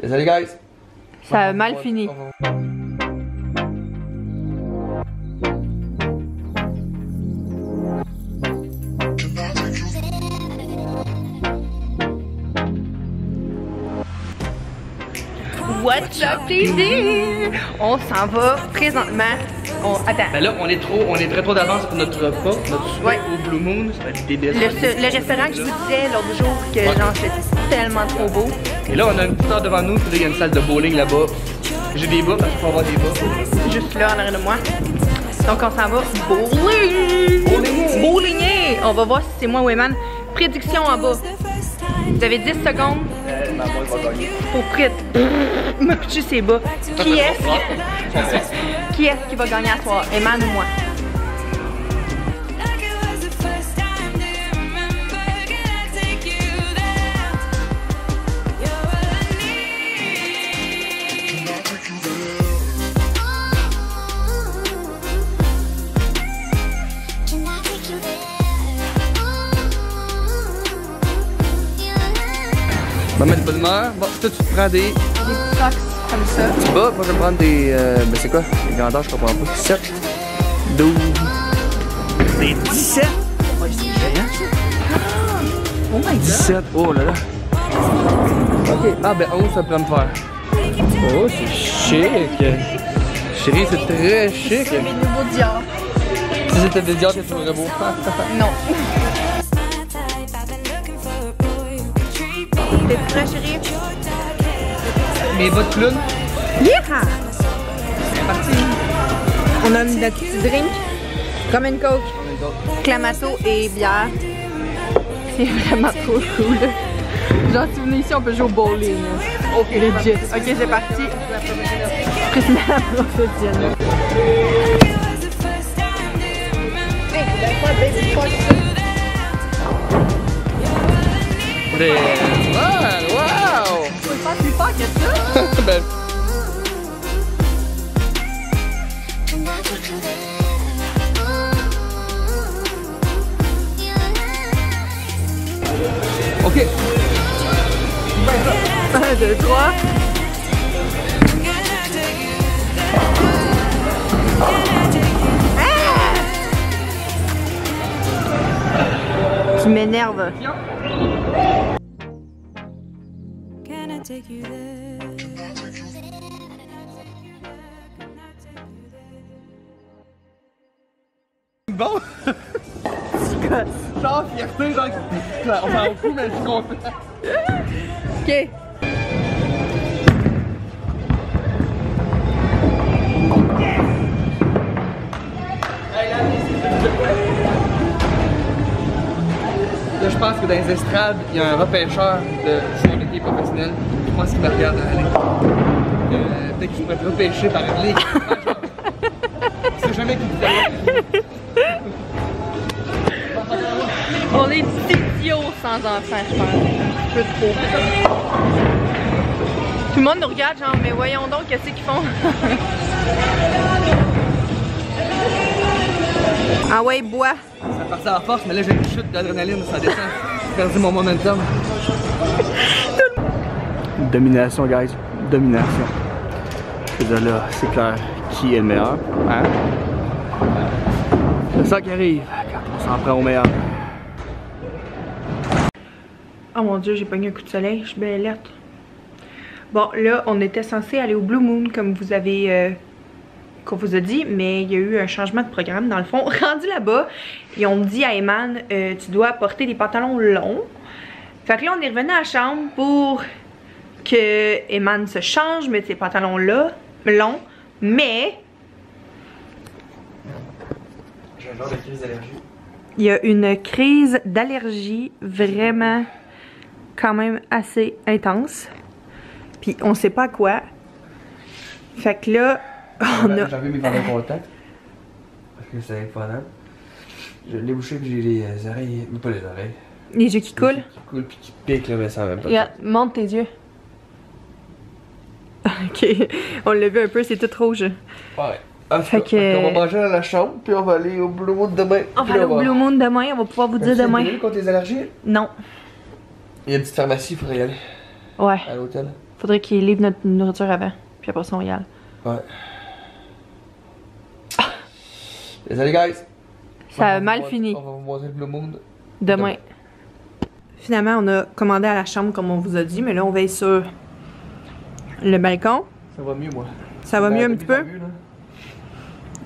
Désolé, guys. Ça a mal fini. What's up, TD? On s'en va présentement. Attends. Ben là, on est très trop d'avance pour notre repas, notre souhait au Blue Moon. Ça va être débile. Le restaurant que je vous disais l'autre jour que genre c'était tellement trop beau. Et là, on a une petite heure devant nous. Puis là, il y a une salle de bowling là-bas. J'ai des bas parce qu'il faut avoir des bas. Juste là, en arrière de moi. Donc, on s'en va bowling. Bowlinger. On va voir si c'est moi ou Eman. Prédiction en bas. Vous avez 10 secondes. Ma voix va gagner. Pour me coucher ses bas. Qui est-ce qui va gagner à soir? Eman ou moi? Maman est de bonne humeur. Bon, toi, tu te prends des Des socks comme ça. petits bas. Moi, je vais me prendre des. Ben, c'est quoi? Les grandeurs, je comprends pas. 7, 12. Des 17. Oh, c'est géant, ça. Oh my god. 17. Oh là là. Ok. Ah, ben 11, ça pourrait me faire. Oh, c'est chic. Chérie, c'est très chic. C'est mes nouveaux Dior. Si c'était des Dior, tu trouverais beau. Non. T'es prêt, chérie? Mes bottes clown. Yeah! C'est parti. On a notre petit drink. Comme une coke. Clamato et bière. C'est vraiment trop cool. Genre, si vous venez ici, on peut jouer au bowling. Ok, legit. Ok, c'est parti. La professionnelle. Wow! Tu peux pas plus fort que ça? Ben. Ok. 1, 2, 3. Tu m'énerves. Bon. Sans fierté, donc on s'en fout, mais je suis content. Ok. Là, je pense que dans les estrades, il y a un repêcheur de joueurs d'équipe professionnels. Je pense qu'il me regarde aller. Peut-être qu'il pourrait te repêcher par une ligue. C'est jamais qu'il te On est des idiots sans enfants, je pense. Un peu trop. Tout le monde nous regarde, genre, mais voyons donc, qu'est-ce qu'ils font? Ah ouais, bois. Ça partit en force, mais là j'ai une chute d'adrénaline, ça descend. J'ai perdu mon momentum. Domination, guys. Domination. Je veux dire là, c'est clair qui est le meilleur. Hein? C'est ça qui arrive quand on s'en prend au meilleur. Oh mon dieu, j'ai pogné un coup de soleil, je suis bien alerte. Bon, là, on était censé aller au Blue Moon, comme vous avez... qu'on vous a dit, mais il y a eu un changement de programme. Dans le fond, rendu là-bas, ils ont dit à Eman, tu dois porter des pantalons longs. Fait que là, on est revenu à la chambre pour que Eman se change, mette ses pantalons-là, longs, mais... J'ai un genre de crise d'allergie. Il y a une crise d'allergie vraiment quand même assez intense. Puis on sait pas quoi. Fait que là, on a... J'avais mis pendant contact. Parce que c'est incroyable. Je l'ai bouché puis j'ai les oreilles. Mais pas les oreilles. Les yeux qui coulent. Qui coulent puis qui piquent là, mais ça va même pas. Regarde, monte tes yeux. Ok, on l'a vu un peu, c'est tout rouge. Ouais. Ah, Fait que... On va manger à la chambre puis on va aller au Blue Moon demain. On va aller au Blue Moon demain, on va pouvoir vous dire demain. Tu as contre les allergies? Non. Il y a une petite pharmacie, il faudrait y aller. Ouais. À l'hôtel. Faudrait qu'il livre notre nourriture avant. Puis après ça, on y allait. Ouais. Désolé, guys. Ça a mal fini. On va vous montrer le Blue Moon. Demain. Finalement, on a commandé à la chambre comme on vous a dit, mais là, on va être sur le balcon. Ça va mieux, moi. Ça va mieux un petit peu?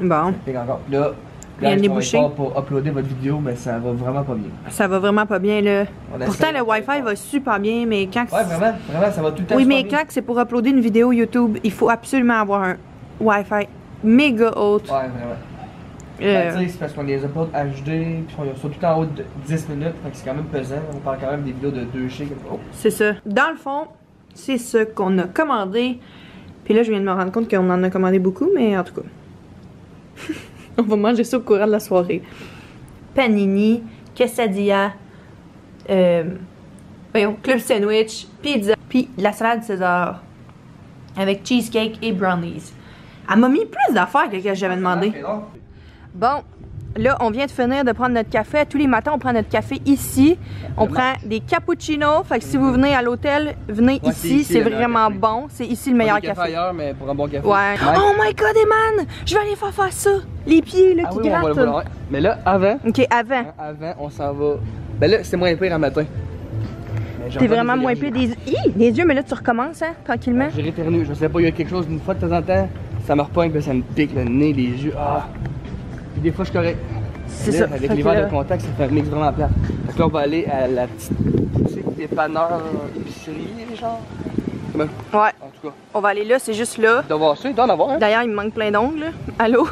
Bon. Là, rien de débouché. Pour uploader votre vidéo, mais ça va vraiment pas bien. Ça va vraiment pas bien, là. Pourtant, le Wi-Fi va super bien, mais quand... Ouais, vraiment, ça va tout le temps. Oui, mais quand c'est pour uploader une vidéo YouTube, il faut absolument avoir un Wi-Fi méga haut. Ouais, vraiment. C'est parce qu'on les upload HD, puis on sont tout en haut de 10 minutes, donc c'est quand même pesant. On parle quand même des vidéos de 2G. Oh. C'est ça. Dans le fond, c'est ce qu'on a commandé. Puis là, je viens de me rendre compte qu'on en a commandé beaucoup, mais en tout cas. On va manger ça au courant de la soirée. Panini, quesadilla, club sandwich, pizza, puis la salade César. Avec cheesecake et brownies. Elle m'a mis plus d'affaires que j'avais demandé. Bon, là, on vient de finir de prendre notre café. Tous les matins, on prend notre café ici. On prend des cappuccinos. Fait que si vous venez à l'hôtel, venez ici. C'est vraiment bon. C'est ici le meilleur café. Ailleurs, mais pour un bon café. Ouais. Oh my god, Eman! Je vais aller faire ça. Les pieds, là, qui grattent. Ouais. Mais là, avant. Ok, avant. Avant, on s'en va. Ben là, c'est moins pire un matin. T'es vraiment moins pire des yeux, mais là, tu recommences, hein, tranquillement. J'ai réternu. Je sais pas, il y a quelque chose, une fois de temps en temps, ça me repogne, puis ça me pique le nez, les yeux. Ah! Puis des fois, je suis correct. C'est ça. Avec les verres de contact, ça fait un mix vraiment plat. Fait que là, on va aller à la petite boutique dépanneur, épicerie, genre. Ouais. En tout cas. On va aller là, c'est juste là. Il doit avoir ça, il doit en avoir, hein? D'ailleurs, il me manque plein d'ongles. Allô?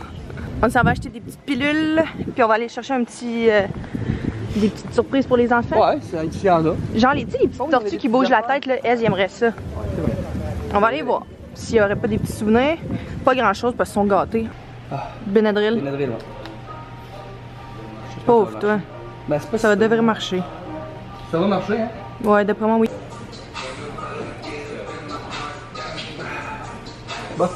On s'en va acheter des petites pilules, puis on va aller chercher un petit... des petites surprises pour les enfants. Ouais, c'est ici, il y en a. Genre, les petites tortues qui bougent la tête, là, elles, j'aimerais ça. Ouais, c'est vrai. On va aller voir. S'il n'y aurait pas des petits souvenirs, pas grand-chose parce qu'ils sont gâtés. Ah. Benadryl. Benadryl, ouais. Pauvre, toi. Ben, c'est pas ça devrait marcher. Ça va marcher, hein? Ouais, d'après moi, oui. Bon.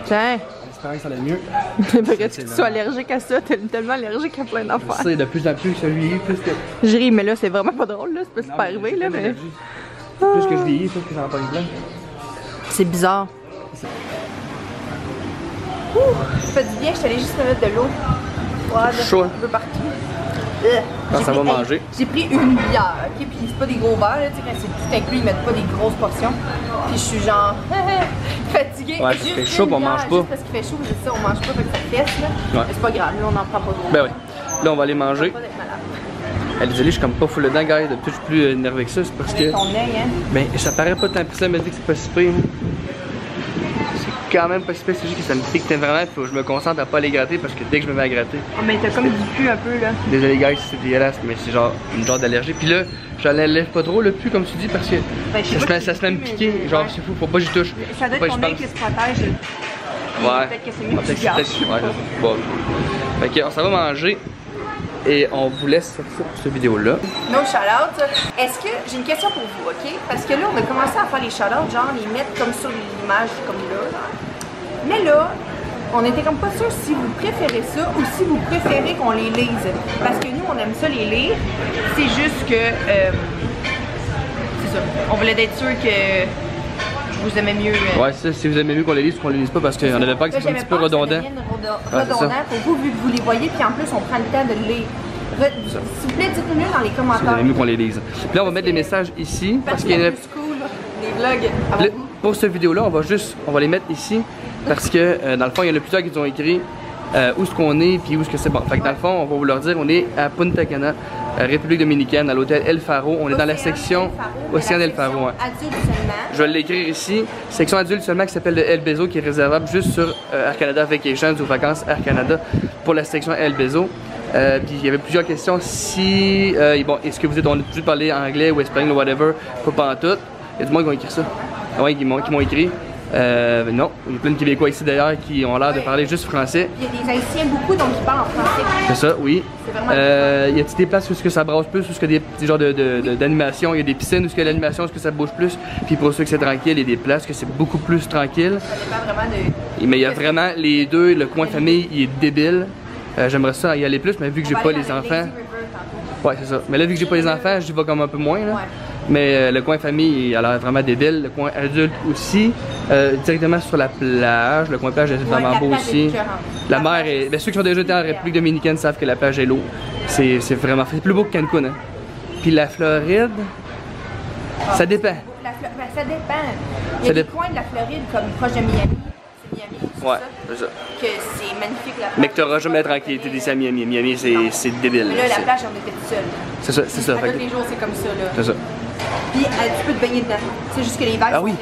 Tiens. J'espère que ça allait mieux. Faudrait que tu sois allergique à ça. T'es tellement allergique à plein d'affaires. C'est de plus en plus que je vieillis, plus que... Je ris, mais là, c'est vraiment pas drôle, là. C'est pas arrivé, là, mais... Plus que je vieillis, plus que j'en parle plein. C'est bizarre. Ouh, ça fait du bien, je suis allée juste me mettre de l'eau. Chaud. Un peu partout. Quand ça va manger. J'ai pris une bière, ok? Puis c'est pas des gros verres, là, tu sais, quand c'est tout inclus, ils mettent pas des grosses portions. Puis je suis genre fatiguée. Ouais, il fait chaud, on mange pas. Juste parce qu'il fait chaud, c'est ça, on mange pas, fait que ça fesse, là. Ouais. Mais c'est pas grave, là, on en prend pas trop. Ben oui. Là, on va aller manger. Pas d'être malade. Elle désolée, je suis comme pas full dedans, gars. Depuis, je suis plus énervé que ça. C'est parce que. Ton œil, hein? Ben, ça paraît pas tant pis ça, elle m'a dit que c'est pas si pire. C'est quand même pas si pire, c'est juste que ça me pique vraiment. Faut que je me concentre à pas les gratter parce que dès que je me mets à gratter. Oh, mais t'as comme du pu un peu, là. Désolé, gars, c'est dégueulasse, mais c'est genre une genre d'allergie. Puis là, je l'enlève pas trop le pu, comme tu dis, parce que ben, ça se met à me piquer. Genre, c'est fou, faut pas que j'y touche. Ça doit être ton œil qui se protège. Ouais. Peut-être que c'est mieux que tu gardes. Ouais, bon. Fait que, on s'en va manger. Et on vous laisse sur cette vidéo-là. No shout-out. Est-ce que, j'ai une question pour vous, ok? Parce que là, on a commencé à faire les shout-outs, genre les mettre comme sur l'image, comme là. Mais là, on était comme pas sûr si vous préférez ça ou si vous préférez qu'on les lise. Parce que nous, on aime ça les lire. C'est juste que, c'est ça. On voulait être sûr que vous aimez mieux. Ouais, ça, si vous aimez mieux qu'on les lise ou qu'on les lise pas, parce qu'on n'avait pas que c'est un petit peu redondant. Redondant pour vous, vu que vous les voyez, puis en plus, on prend le temps de le lire. S'il vous plaît, dites-nous dans les commentaires. Si vous aimez mieux qu'on les lise. Puis là, on va mettre les messages ici. Parce qu'il y a plus cool, les vlogs. Pour cette vidéo-là, on va les mettre ici. Parce que, dans le fond, il y en a plusieurs qui ont écrit où est-ce qu'on est, puis où est-ce que c'est bon. Fait que dans le fond, on va vous leur dire, on est à Punta Cana, République Dominicaine, à l'hôtel El Faro. On est dans la section Océan El Faro. Ouais. Adulte seulement. Je vais l'écrire ici. Section adulte seulement qui s'appelle le El Bezo, qui est réservable juste sur Air Canada Vacations ou Vacances Air Canada pour la section El Bezo. Puis il y avait plusieurs questions. Si, bon, est-ce que vous êtes obligé de parler anglais ou espagnol ou whatever? Pas en tout. Il y a du monde qui ont écrit ça. Ouais, qui m'ont écrit. Non, il y a plein de Québécois ici d'ailleurs qui ont l'air de parler juste français. Il y a des Haïtiens beaucoup donc qui parlent en français. C'est ça, oui. C'est y a-t-il des places où est-ce que ça brasse plus, où est-ce que des petits genres d'animation, il y a des piscines où est-ce que l'animation, est-ce que ça bouge plus, puis pour ceux que c'est tranquille, il y a des places que c'est beaucoup plus tranquille. Ça dépend vraiment de... Mais il y a vraiment les deux, le coin famille il est débile. J'aimerais ça y aller plus, mais vu que j'ai pas les enfants. Ouais, c'est ça. Mais là, vu que j'ai pas les enfants, j'y vais comme un peu moins là. Ouais. Mais le coin famille, il a l'air vraiment débile. Le coin adulte aussi. Directement sur la plage. Le coin plage est vraiment beau aussi. La mer est. Ben, ceux qui ont déjà été en République Dominicaine savent que la plage est lourde. C'est vraiment. C'est plus beau que Cancun. Hein. Puis la Floride, ça dépend. Ça dépend. Il y a des coins de la Floride comme proche de Miami. C'est Miami, c'est ouais, ça? C'est ça. Que c'est magnifique la plage. Mais que t'auras jamais la tranquillité d'ici à Miami. Miami, c'est débile. Mais là, la plage, on était tout seul. C'est ça, c'est ça. Tous les jours, c'est comme ça, là. C'est ça. Puis, tu peux te baigner dedans. C'est juste que les vagues sont raides.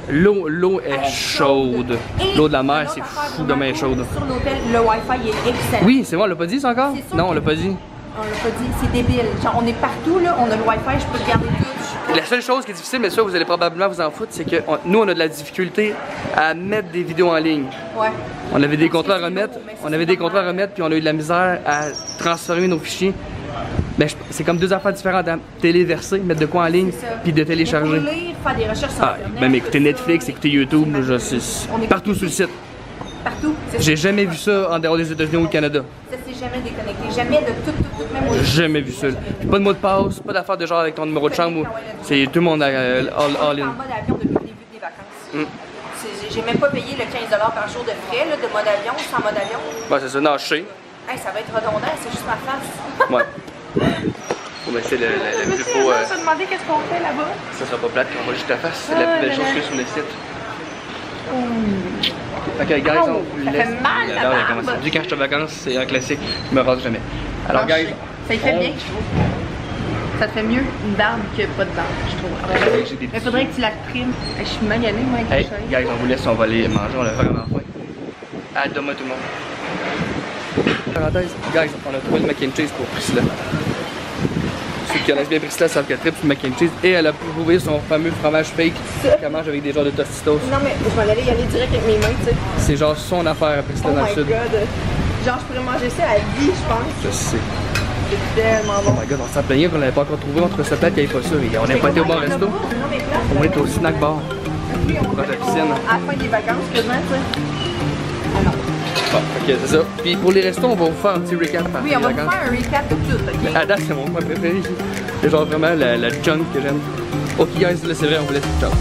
L'eau est chaude. L'eau de la mer, c'est fou de main chaude. Sur l'hôtel, le Wi-Fi est excellent. Oui, c'est moi, on l'a pas dit ça encore? Non, on l'a pas dit. On l'a pas dit, c'est débile. Genre, on est partout, là, on a le Wi-Fi, je peux regarder tout. La seule chose qui est difficile, mais ça, vous allez probablement vous en foutre, c'est que nous, on a de la difficulté à mettre des vidéos en ligne. Ouais. On avait des contrats à remettre, puis on a eu de la misère à transformer nos fichiers. Mais c'est comme deux affaires différentes, hein. Téléverser, mettre de quoi en ligne, puis de télécharger. Pour lire, faire des recherches sur Internet. Même écouter Netflix, écouter YouTube, partout sur le site. Partout. J'ai jamais vu ça en dehors des États-Unis ou au Canada. Ça s'est jamais déconnecté, jamais de tout, même au J'ai jamais vu ça. Pas de mot de passe, pas d'affaire de genre avec ton numéro de chambre. C'est tout le monde all in. Je suis en mode avion depuis le début des vacances. J'ai même pas payé le 15$ par jour de frais là, de mode avion, sans mode avion. Ouais, c'est ça, non, je sais. Hey, ça va être redondant, c'est juste ma face. Ouais. Bon, ben c'est le plus beau. On va se demander qu'est-ce qu'on fait là-bas. Ça sera pas plate quand on va juste ta face. C'est la plus belle chose que sur le site. Fait que, guys, on vous laisse. Ça fait mal la barbe. Vu quand je suis en vacances, c'est un classique. Je me rase jamais. Alors, guys. Ça y fait bien, je trouve. Ça te fait mieux une barbe que pas de barbe, je trouve. Il faudrait que tu la trimes. Je suis maganée, moi, avec hey, guys, on vous laisse, on va aller manger, on a vraiment faim. À demain, tout le monde. Parenthèse, guys, on a trouvé le mac and cheese pour Priscilla. Ceux qui connaissent bien Priscilla savent qu'elle tripe sur le mac and cheese et elle a prouvé son fameux fromage fake qu'elle mange avec des genres de tostitos. Non, mais je vais aller y aller direct avec mes mains, tu sais. C'est genre son affaire à Priscilla dans le sud. Oh my god. Genre, je pourrais manger ça à vie, je pense. Je sais. C'est tellement bon. Oh my god, on s'en plaignait qu'on l'avait pas encore trouvé, on trouvait ça plate qu'il n'y avait pas ça. Et on n'est pas été au bar resto. On est au snack bar. Dans la piscine. À la fin des vacances, quasiment, tu sais. Alors. Bon, ok, c'est ça. Puis pour les restos, on va vous faire un petit recap. Oui, on va vous faire un recap de tout, ok? Mais à date, c'est mon point préféré ici. C'est genre vraiment la junk que j'aime. Ok, guys, là c'est vrai, on vous laisse. Ciao.